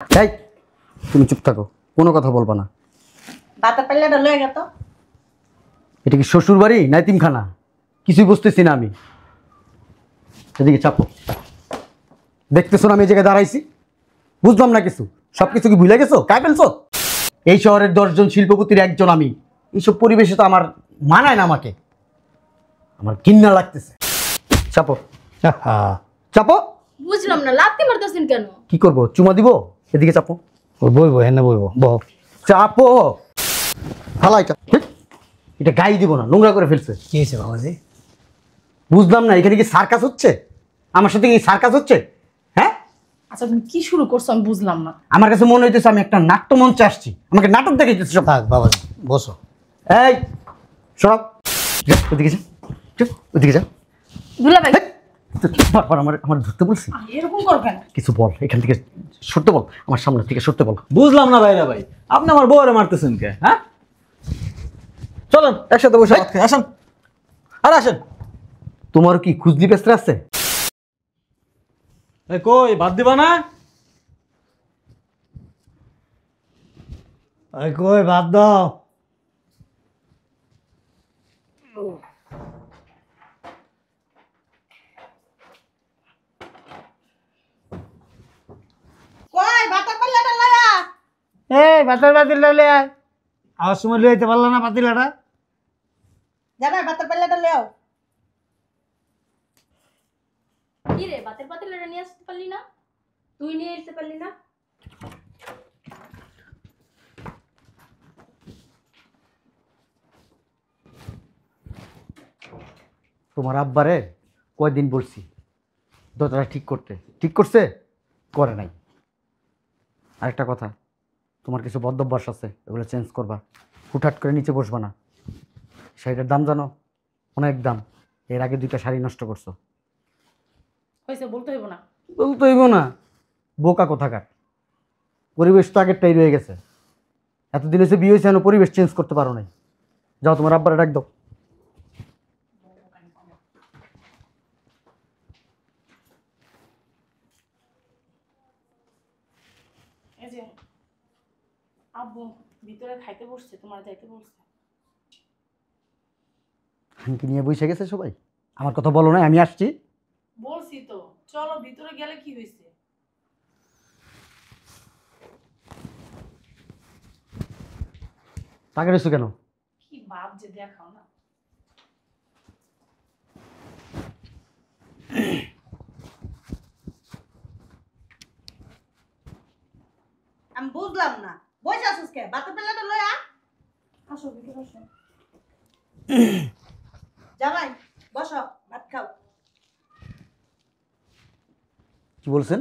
এই তুমি চুপ থাকো, কোনো কথা বলবা না। বাতা পাল্লাটা লয়ে গেত। এটা কি শ্বশুর বাড়ি না এতিমখানা? কিছুই বুঝতেছি না আমি। সেদিকে চাপো। দেখতেছো না আমি এই জায়গায় দাঁড়াইছি? বুঝলাম না কিছু। সব কিছু কি ভুলে গেছো? কায় ফেলছো? এই শহরের 10 জন শিল্পপতির একজন আমি। এইসব পরিবেশে তো আমার মানায় না, আমাকে আমার ঘৃণা লাগতেছে। চাপো চাপো। বুঝলাম না, লাত্তি মারতেছেন কেন? কি করবো, চুমা দিব? এদিকে চাপো। বইবো হ্যাঁ বইবো বহ। চাপো। ফালা এটা। এটা গায়ে দিব না, নোংরা করে ফেলছে। কি হয়েছে বাবাজি? বুঝলাম না, এখানে কি সার্কাস হচ্ছে? আমার সাথে কি সার্কাস হচ্ছে? হ্যাঁ, আচ্ছা তুমি কি শুরু করছো আমি বুঝলাম না। আমার কাছে মনে হইতেছে আমি একটা নাট্যমঞ্চে আসছি, আমাকে নাটক দেখাইতেছে সব। থাক বাবাজি বসো। এই সরব, ওদিকে যা, চুপ, ওদিকে যা। দুলা ভাই, বারবার আমার ধরতে বলছি। এরকম করো কেন? কিছু বল, এখান থেকে সরতে বল, আমার সামনে থেকে সরতে বল। বুঝলাম না ভাইরা ভাই, আপনি আমার বউরে মারতেছেন কে? হ্যাঁ, চলেন একসাথে বসে ভাত খাই। আসেন আর আসেন। তোমার কি খুজলি পেস্ত্রা আছে? এই কই ভাত দিবা না? কই বাদ দাও। কই বাতা পাল্লাটা লয়া? বাতার পাতিলটা লয়ে আয়। আওয়ার সময় লইতে পারলো না পাতিলাটা। যাবে বাতা পাল্লাটা লয়াও। কি রে, বাতের পাতিলাটা নিয়ে আসতে পারলি না? তুই নিয়ে আসতে পারলি না? তোমার আব্বারে কয়দিন বলছি দরজাটা ঠিক করতে, ঠিক করছে? করে নাই। আরেকটা কথা, তোমার কিছু বদ্ধভ্যাস আছে, এগুলো চেঞ্জ করবা। হুটহাট করে নিচে বসবা না। শাড়িটার দাম জানো? অনেক দাম। এর আগে 2টা শাড়ি নষ্ট করছো। কইছে বলতে হইব না। বলতে হইব না? বোকা কোথাকার। পরিবেশ তো আগেরটাই রয়ে গেছে। এতদিন হয়েছে বিয়ে হয়েছে, এখনো পরিবেশ চেঞ্জ করতে পারো নাই। যাও তোমার আব্বারে ডাক দাও। এই যে আব্বু ভিতরে খাইতে বসছে, তোমার যাইতে বলছে। কি নিয়ে বসে গেছে সবাই? আমার কথা বলো না, আমি আসছি। বলছি তো চলো ভিতরে গেলে কি হইছে? টাকা রয়েছো কেন? কি ভাব যে দেখাও না। আমি বুঝলাম না, বসে আছিস কে? বাতা পাল্লাটা লয়া আসো, ভিতরে আসো। জামাই বসো, ভাত খাও। কি বলছেন?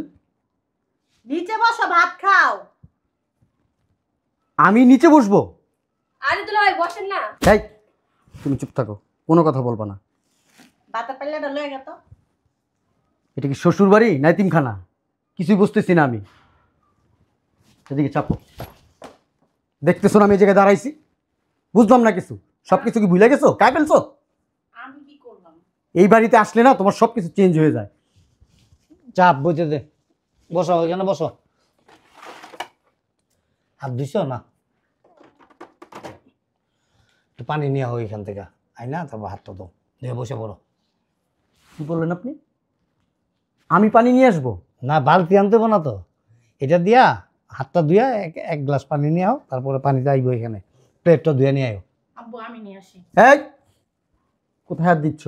নিচে বসো, ভাত খাও। আমি নিচে বসবো? আরে দুলা ভাই বসেন না। এই তুমি চুপ থাকো, কোনো কথা বলবা না। বাতা পাল্লাটা লয়ে গেত। এটা কি শ্বশুর বাড়ি না এতিমখানা? কিছুই বুঝতেছি না আমি। সেদিকে চাপো। দেখতেছো না আমি এই জায়গায় দাঁড়াইছি? বুঝলাম না কিছু। সব কিছু কি ভুলে গেছো? কায় ফেলছো? আমি কি করলাম? এই বাড়িতে আসলে না তোমার সব কিছু চেঞ্জ হয়ে যায়। চাপ বইতে দে। বসো ওইখানে বসো। হাত ধুইছো না? একটু পানি নিয়ে হয় এখান থেকে। আই না, তারপর হাতটা দাও দিয়ে বসে পড়ো। কি বললেন আপনি? আমি পানি নিয়ে আসবো? না বালতি আনতে হবে না তো, এটা দিয়া হাতটা ধুয়া এক গ্লাস পানি নিয়ে আও, তারপরে পানিটা আইবো এখানে। প্লেটটা ধুয়ে নিয়ে আও। আব্বু আমি নিয়ে আসি। এই কোথায় হাত দিচ্ছ?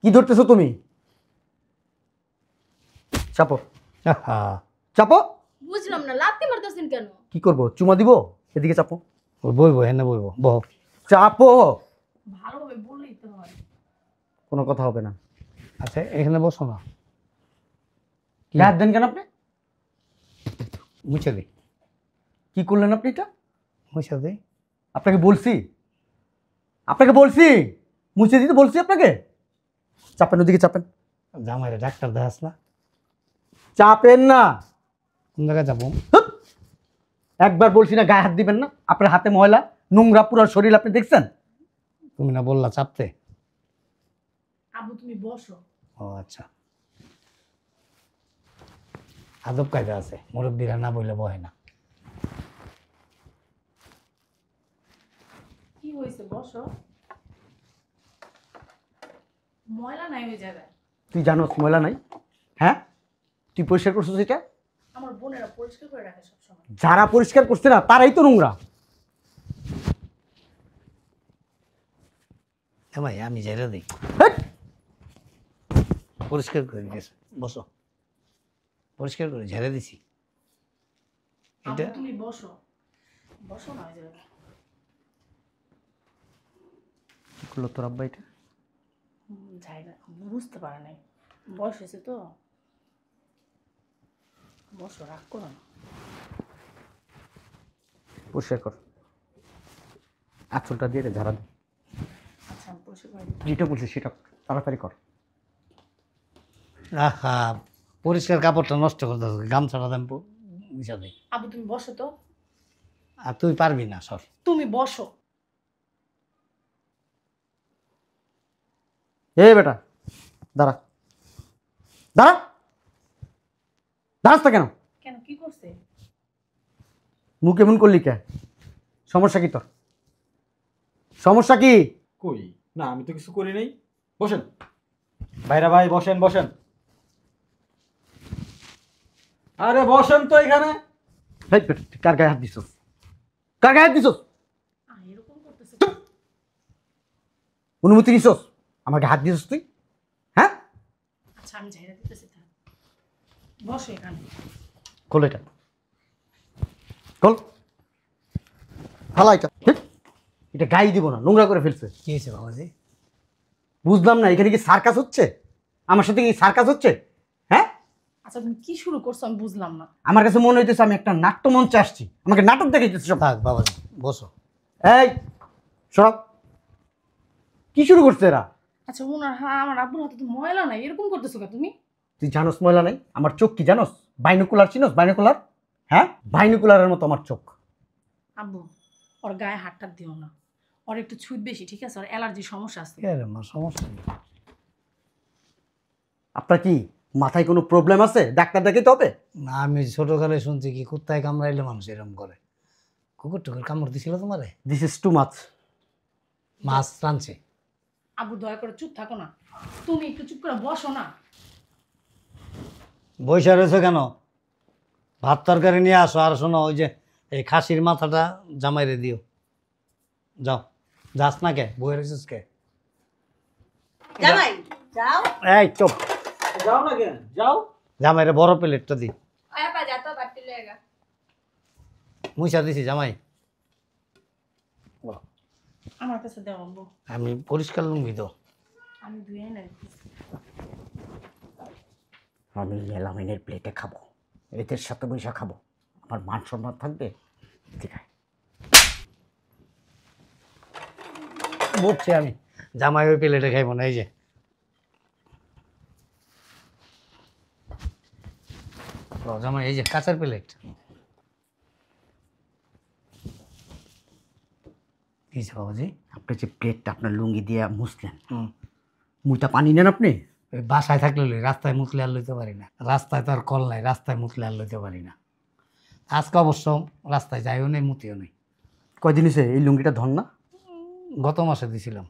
কি ধরতেছো তুমি? চাপো চাপো। বুঝলাম না, লাত্তি মারতেছেন কেন? কি করবো, চুমা দিব? এদিকে চাপো। বইবো হ্যাঁ বইবো বহ। চাপো। ভালোভাবে বললেই তো হয়। কোনো কথা হবে না। আচ্ছা এখানে বসো না। হাত দেন কেন আপনি? মুছে দিই। কি করলেন আপনি এটা? মুছে দিই। আপনাকে বলছি, আপনাকে বলছি মুছে দিতে বলছি আপনাকে। চাপেন, ওদিকে চাপেন। জামাইরে ডাক্তার দেখাস না? চাপেন না। কোন জায়গায় যাবো? হুপ! একবার বলছি না গায়ে হাত দিবেন না? আপনার হাতে ময়লা, নোংরা পুরো শরীর, আপনি দেখছেন? তুমি না বললা চাপতে? আব্বু তুমি বসো। ও আচ্ছা। আদব কায়দা আছে, মুরব্বীরা না বইলে বহে না। কি হয়েছে বসো? ময়লা নাই ওই জায়গায়। তুই জানোস ময়লা নাই? হ্যাঁ, তুই পরিষ্কার করছিস এটা? আমার বোনেরা পরিষ্কার করে রাখে সবসময়। যারা পরিষ্কার করছে না তারাই তো নোংরা। ভাই আমি ঝেড়ে দিই, হেৎ! পরিষ্কার করে দিয়েছে, বসো। পরিষ্কার করে ঝেড়ে দিছি। আব্বু তুমি বসো, বসো না ওই জায়গায়। কি করলো তোর আব্বা এটা? যাই না, বুঝতে পারে নাই, বয়স হয়েছে তো। বসো, রাগ করো না। পরিষ্কার কর, আঁচলটা দিয়ে দে, ঝাড়া দে। আচ্ছা আমি পরিষ্কার করে দিই। যেটা বলছিস সেটা তাড়াতাড়ি কর। আহা, পরিষ্কার কাপড়টা নষ্ট করতে হবে, গামছাটা দেন মিশা দিই। আব্বু তুমি বসো তো, আর তুই পারবি না সর। তুমি বসো। এ বেটা দাঁড়া, দাঁড়া, দাঁড়াস তো কেন? কেন, কি করছে? মুখ এমন করলি কে? সমস্যা কি তোর? সমস্যা কি? কই না, আমি তো কিছু করি নাই। বসেন ভাইরা, ভাই বসেন বসেন। আরে বসেন তো এখানে। এই বেটা, তুই কার গায়ে হাত দিছস? কার গায়ে হাত দিছস? এরকম করতেছে? অনুমতি নিছস? আমাকে হাত দিছস তুই? হ্যাঁ, আচ্ছা আমি ঝাইরা দিতেছি, থাক। বসো এখানে। খোল এটা, খোল, ফালা এটা। হেৎ, এটা গায়ে দিব না, নোংরা করে ফেলছে। কি হয়েছে বাবাজি? বুঝলাম না, এখানে কি সার্কাস হচ্ছে? আমার সাথে কি সার্কাস হচ্ছে? হ্যাঁ, আচ্ছা তুমি কি শুরু করছো আমি বুঝলাম না। আমার কাছে মনে হইতেছে আমি একটা নাট্যমঞ্চে আসছি, আমাকে নাটক দেখাইতেছে সব। থাক বাবাজি, বসো। এই সরব, কি শুরু করছে এরা? আচ্ছা ওনার, হ্যাঁ আমার আব্বুর হাতে তো ময়লা নাই, এরকম করতেছো কে তুমি? তুই জানোস ময়লা নাই? আমার চোখ কি জানোস? বাইনোকুলার চিনোস? বাইনোকুলার, হ্যাঁ, বাইনোকুলারের মতো আমার চোখ। আব্বু ওর গায়ে হাতটা দিও না, ওর একটু ছুট বেশি, ঠিক আছে? ওর অ্যালার্জি সমস্যা আছে। কে রে মা, সমস্যা নেই। আপনার কি মাথায় কোনো প্রবলেম আছে? ডাক্তার দেখাইতে হবে? না, আমি ছোটকালে শুনছি কি কুত্তায় কামড়াইলে মানুষ এরকম করে। কুকুর টুকুর কামড় দিছিল তোমারে? This is too much. মাছ টানছে। আব্বু দয়া করে চুপ থাকো না, তুমি একটু চুপ করে বসো না। বৈশা রয়েছে কেন? ভাত তরকারি নিয়ে আসো। আর শোনো, ওই যে এই খাসির মাথাটা জামাইরে দিও। যাও, যাস না কে? বইয়ে রয়েছিস কে? জামাই যাও। এই চুপ, যাও না কেন, যাও। জামাইরে বড় প্লেটটা দি। আয়া পা যা তো বাটি লেগা। মুইসা দিছি জামাই। আমার কাছে দাও আব্বু, আমি পরিষ্কার লুঙ্গি তো। আমি ধুয়ে নাই। আমি মেলামিনের প্লেটে খাবো, এদের সাথে বৈশা খাবো, আমার মান সম্মান থাকবে। ঠিক আছে, বুঝছি আমি, জামাই ওই প্লেটে খাইব না। এই যে জামাই, এই যে কাঁচের প্লেট। কি বাবাজি? আপনি যে প্লেটটা আপনার লুঙ্গি দিয়ে মুছলেন, হুম, মুইটা পানি নেন আপনি? ওই বাসায় থাকলে লই, রাস্তায় মুতলে আর লইতে পারি না। রাস্তায় তো আর কল নাই, রাস্তায় মুতলে আর লইতে পারি না। আজকে অবশ্য রাস্তায় যাইও নেই, মুতিও নেই। কয়দিন হয়েছে এই লুঙ্গিটা ধন না? গত মাসে দিছিলাম।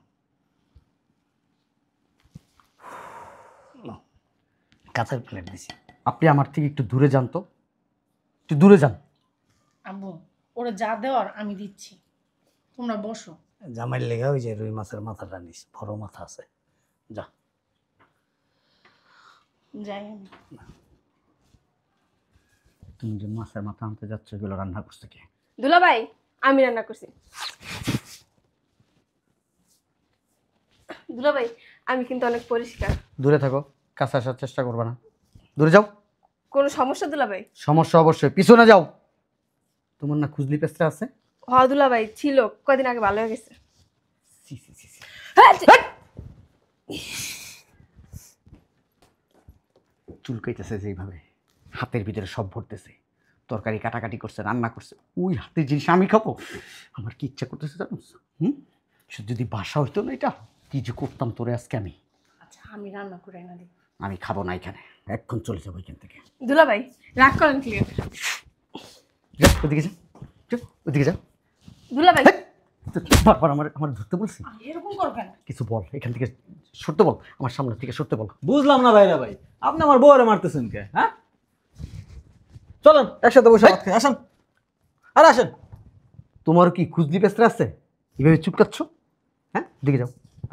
কাঁচের প্লেট দিছি। আপনি আমার থেকে একটু দূরে যান তো, একটু দূরে যান। আব্বু ওরা যা দেওয়ার আমি দিচ্ছি, তোমরা বসো। জামাইয়ের লেগে ওই যে রুই মাছের মাথাটা নিস, বড় মাথা আছে। যা। যাই আমি। তুমি যে মাছের মাথা আনতে যাচ্ছ, এগুলো রান্না করছে কে? দুলাভাই, আমি রান্না করছি। দুলাভাই, আমি কিন্তু অনেক পরিষ্কার। দূরে থাকো, কাছে আসার চেষ্টা করবে না। দূরে যাও। কোনো সমস্যা দুলাভাই? সমস্যা অবশ্যই, পিছনে যাও। তোমার না খুজলি পেস্ট্রা আছে? হ দুলাভাই ছিল, কয়দিন আগে ভালো হয়ে গেছে। সি সি সি সি। চুলকাইতেছে যেইভাবে, হাতের ভিতরে সব ভরতেছে। তরকারি কাটাকাটি করছে, রান্না করছে, ওই হাতের জিনিস আমি খাবো? আমার কি ইচ্ছা করতেছে জানো? সে যদি বাসা হইতো না, এটা কি যে করতাম তোরে আজকে আমি। আচ্ছা আমি রান্না করে এনে দিই। আমি খাবো না এখানে, এখন চলে যাবো এখান থেকে। দুলা ভাই রাগ করেন ক্লিয়ার। যা, ওদিকে যা, যা, ওদিকে যা। দুলা ভাই বারবার আমার আমার ধরতে বলছি, এরকম করো কেন? কিছু বল, এখান থেকে সরতে বল, আমার সামনে থেকে সরতে বল। বুঝলাম না ভাইরা ভাই, আপনি আমার বউরে মারতেছেন কে? হ্যাঁ, চলেন একসাথে বসে ভাত খাই, আসেন। আর আসেন। তোমার কি খুজলি পেস্ত্রা আছে এভাবে চুপকাচ্ছ? হ্যাঁ, দিকে যাও।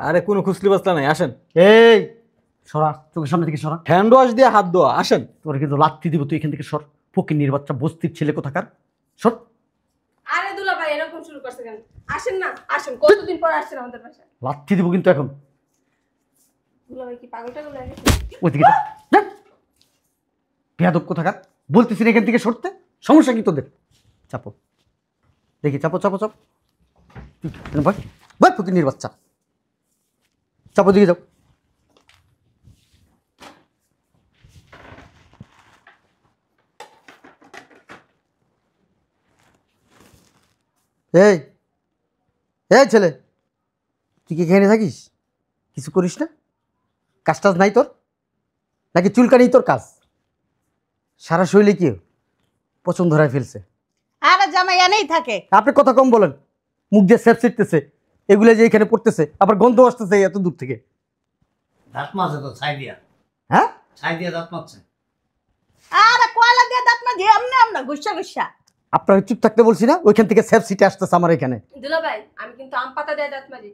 আরে কোনো খুসলি বাসলা নাই, আসেন। এই সরা, চোখের সামনে থেকে সরা। হ্যান্ড ওয়াশ দিয়ে হাত ধোয়া, আসেন। তোর কিন্তু লাত্তি দিব, তুই এখান থেকে সর। ফকিন্নির বাচ্চা, বস্তির ছেলে কোথাকার, সর। আরে দুলা ভাই এরকম শুরু করছে কেন? আসেন না, আসেন। কতদিন পর আসছেন আমাদের বাসায়? লাত্তি দিব কিন্তু এখন। দুলা ভাই কি পাগল টাগল হয়ে গেছে? ওইদিকে যা, যা। বেয়াদব কোথাকার, বলতেছি না এখান থেকে সরতে। সমস্যা কি তোদের? চাপো, দেখি, চাপো চাপো চাপ। ভাই ভাই, ফকিন্নির বাচ্চা, চাপো, দিকে যাও। এই এই ছেলে, তুই কি এখানে থাকিস? কিছু করিস না? কাজ টাজ নাই তোর? নাকি চুলকানি তোর কাজ? সারা শরীরে কি পছন্দ ধরায় ফেলছে? আরে জামাই এনেই থাকে। আপনি কথা কম বলেন, মুখ দিয়ে স্যাপ ছিটতেছে, এগুলো যে এখানে পড়তেছে, আবার গন্ধ আসতেছে এত দূর থেকে। দাঁত মাঝে তো ছাই দিয়া, হ্যাঁ, ছাই দিয়া দাঁত মারছে। আরে কয়লা দিয়ে দাঁত না দিয়ে আমরা গুসা গুসা। আপনাকে চুপ থাকতে বলছি না? ওইখান থেকে স্যাপ ছিটে আসতেছে আমার এখানে। দুলা ভাই আমি কিন্তু আম পাতা দিয়ে দাঁত মাজি।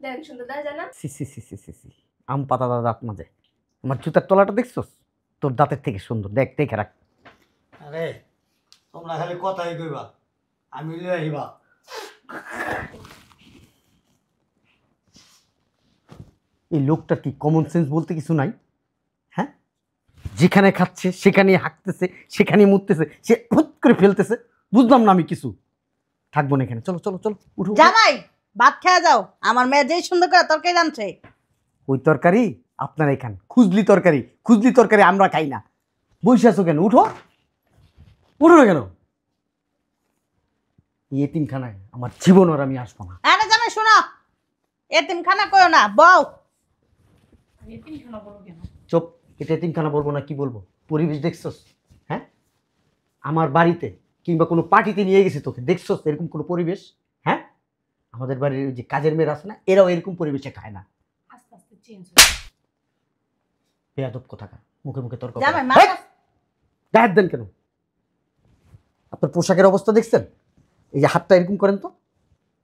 দেখেন সুন্দর দেখা যায় না? সি সি সি সি সি সি, আম পাতা দাঁত মাঝে। আমার জুতার তলাটা দেখছস? তোর দাঁতের থেকে সুন্দর, দেখ, দেখে রাখ। আরে তোমরা খালি কথাই কইবা, আমি লিয়ে আইবা। এই লোকটা কি কমন সেন্স বলতে কিছু নাই? হ্যাঁ, যেখানে খাচ্ছে সেখানেই হাঁকতেছে, সেখানেই মুততেছে, সে হুট করে ফেলতেছে। বুঝলাম না আমি কিছু। থাকবো না এখানে, চলো চলো চলো, উঠো। জামাই ভাত খেয়ে যাও, আমার মেয়ে যেই সুন্দর করে তরকারি রাঁধছে। ওই তরকারি আপনারা এখান, খুজলি তরকারি, খুজলি তরকারি আমরা খাই না। বসে আছো কেন? উঠো, উঠো না কেন? এই এতিমখানায় আমার জীবন আর আমি আসবো না। আরে জামাই শোনো, এতিমখানা কইও না, বউ। এতিমখানা বলো কেন? চুপ, এটা এতিমখানা বলবো না কি বলবো? পরিবেশ দেখছস? হ্যাঁ, আমার বাড়িতে কিংবা কোনো পার্টিতে নিয়ে গেছে তোকে, দেখছস এরকম কোনো পরিবেশ? হ্যাঁ, আমাদের বাড়ির ওই যে কাজের মেয়েরা আছে না, এরাও এরকম পরিবেশে খায় না। আস্তে আস্তে চেঞ্জ হচ্ছে। বেয়াদব কোথাকার, মুখে মুখে তর্ক করে। জামাই মা, হেই! গায়ের দেন কেন? আপনার পোশাকের অবস্থা দেখছেন? এই যে হাতটা এরকম করেন তো,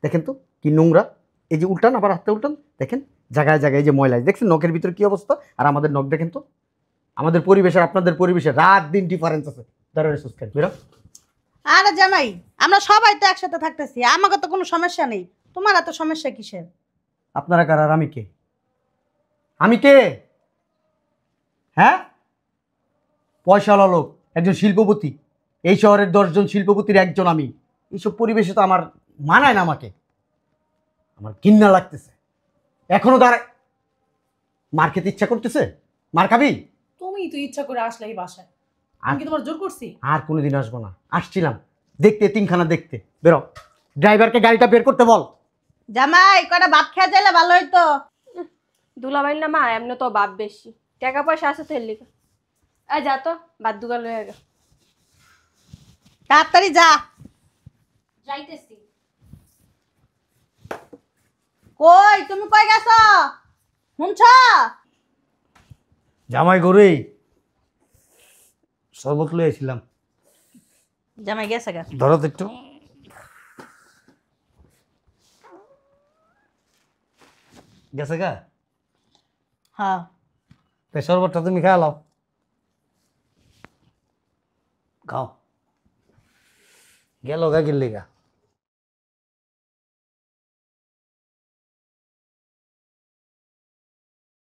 দেখেন তো কি নোংরা। এই যে উল্টান, আবার হাতটা উল্টান, দেখেন জায়গায় জায়গায় এই যে ময়লা, দেখছেন নখের ভিতরে কি অবস্থা? আর আমাদের নখ দেখেন তো, আমাদের পরিবেশের আপনাদের পরিবেশে রাত দিন ডিফারেন্স আছে। দাঁড়ায় সুস্কেন বেরো। আরে জামাই আমরা সবাই তো একসাথে থাকতেছি, আমাকে তো কোনো সমস্যা নেই, তোমার এত সমস্যা কিসের? আপনারা কার আর আমি কে? আমি কে? হ্যাঁ, পয়সাওয়ালা লোক, একজন শিল্পপতি, এই শহরের 10 জন শিল্পপতির একজন আমি। এইসব পরিবেশে তো আমার মানায় না, আমাকে আমার ঘৃণা লাগতেছে। এখনো দাঁড়ায়, মার খেতে ইচ্ছা করতেছে? মার খাবি? তুমি তো ইচ্ছা করে আসলে এই বাসায়, আর আমি কি তোমার জোর করছি? আর কোনোদিন আসবো না। আসছিলাম দেখতে, তিনখানা দেখতে। বেরো, ড্রাইভারকে গাড়িটা বের করতে বল। জামাই কয়টা ভাত খেয়ে যাইলে ভালো হইতো। দুলা ভাই না মা এমনি তো বাপ বেশি, টাকা পয়সা আছে তো এর লিগা। এই যা তো বাদ দুগাল হয়ে গেল। তাড়াতাড়ি যা। যাইতেছি। কই তুমি কই গেছো? শুনছ? জামাই গরুই শরবত লইয়াছিলাম, জামাই গেছে গা। ধরো তো একটু। গেছে গা? হ্যাঁ, তাই শরবতটা তুমি খাও, লাও খাও। গেল গা গিল্লি গা।